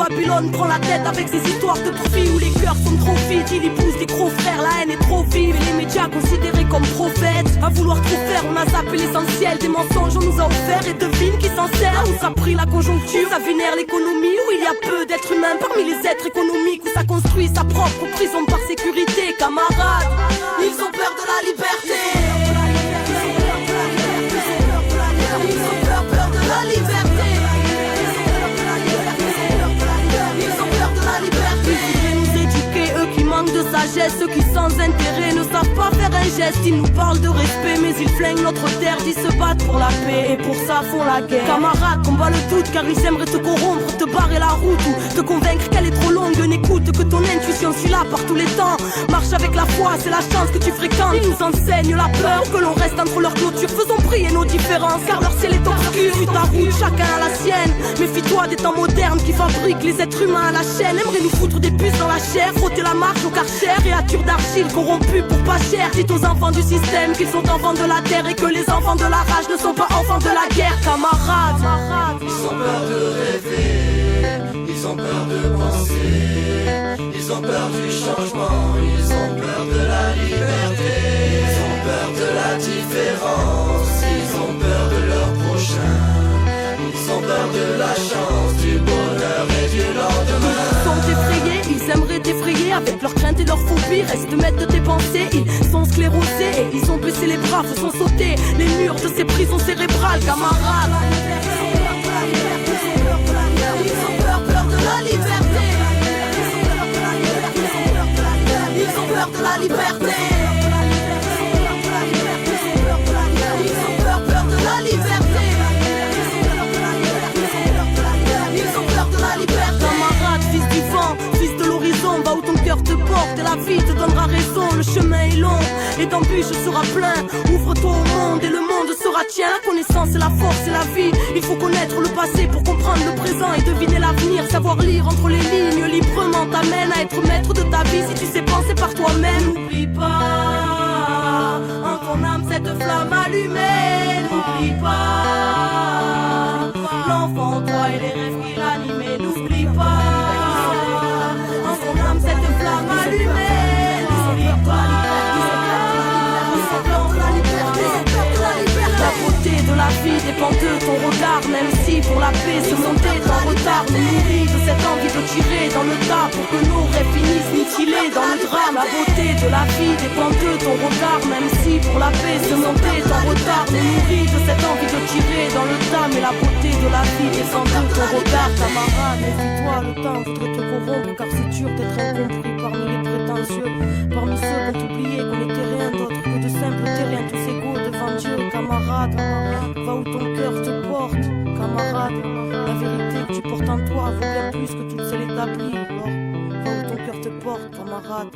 Babylone prend la tête avec ses histoires de profit où les cœurs sont trop vides. Il épouse des gros frères, la haine est trop vive. Et les médias considérés comme prophètes. À vouloir trop faire, on a zappé l'essentiel. Des mensonges on nous a offert et devine qui s'en sert. Où ça pris la conjoncture, ça vénère l'économie. Où il y a peu d'êtres humains parmi les êtres économiques. Où ça construit sa propre prison par sécurité. Camarades, ils ont peur de la liberté. Ils ont peur de la liberté. Ils ont peur de la liberté. Ils voudraient nous éduquer, eux qui manquent de sagesse. Ceux qui sans intérêt ne savent pas faire un geste. Ils nous parlent de respect mais ils flinguent notre terre. Ils se battent pour la paix et pour ça font la guerre. Camarades, combat le doute car ils aimeraient te corrompre, te barrer la route ou te convaincre qu'elle est trop longue. N'écoute que ton intuition, suis là par tous les temps. Marche avec la foi, c'est la chance que tu fréquentes. Ils nous enseignent la peur, que l'on reste entre leurs clôtures. Faisons briller nos différences car leur ciel est obscur. Suis ta route, chacun a la sienne. Méfie-toi des temps modernes qui fabriquent les êtres humains à la chaîne. Aimeraient nous foutre des puces dans la chair, frotter la marche au karcher. Créatures d'argile corrompues pour pas cher. Dites aux enfants du système qu'ils sont enfants de la terre et que les enfants de la rage ne sont pas enfants de la guerre. Camarades, ils ont peur de rêver, ils ont peur de penser, ils ont peur du changement, ils ont peur de la liberté, ils ont peur de la différence, ils ont peur de leur prochain, ils ont peur de la chance, du bonheur et du lendemain. Ils sont effrayés, ils aimeraient t'effrayer avec leurs craintes et leurs phobies. Reste maître de tes pensées, ils sont sclérosés et ils ont baissé les bras, faisons sauter les murs de ces prisons cérébrales. Camarades, ils ont peur de la liberté. Ils ont peur de la liberté. Ils ont peur de la liberté. Ils ont peur de la liberté. Camarade, fils du vent, fils de l'horizon, va où ton cœur te porte et la vie te donnera raison. Le chemin est long et d'embûches sera plein. Ouvre-toi au monde et le monde sera tien. La connaissance c'est la force et la vie. Il faut connaître le passé pour comprendre le présent et deviner l'avenir. Savoir lire entre les lignes librement t'amène à être maître de ta vie. Si tu sais penser par toi-même, n'oublie pas en ton âme cette flamme allumée. N'oublie pas l'enfant en toi et les rêves qui l'animaient. N'oublie pas en ton âme cette flamme allumée. N'oublie pas la beauté de la vie dépend de ton regard. Même si pour la paix se monter en retard nous nourrit de cette envie de tirer dans le tas pour que nos rêves finissent mutilés dans le drame. La beauté de la vie dépend de ton regard. Même si pour la paix se monter en retard nous nourrit de cette envie de tirer dans le tas. Mais la beauté de la vie dépend de ton regard. Camarade, méfie-toi, le temps voudrait te corrompre car c'est dur d'être incompris parmi les prétentieux. Parmi ceux qui ont oublié qu'on n'était rien d'autre que de simples terriens tous égaux devant Dieu. Camarade, va où ton cœur te porte. Camarade, la vérité que tu portes en toi vaut bien plus que tout le ciel établi. Alors, va où ton cœur te porte, camarade.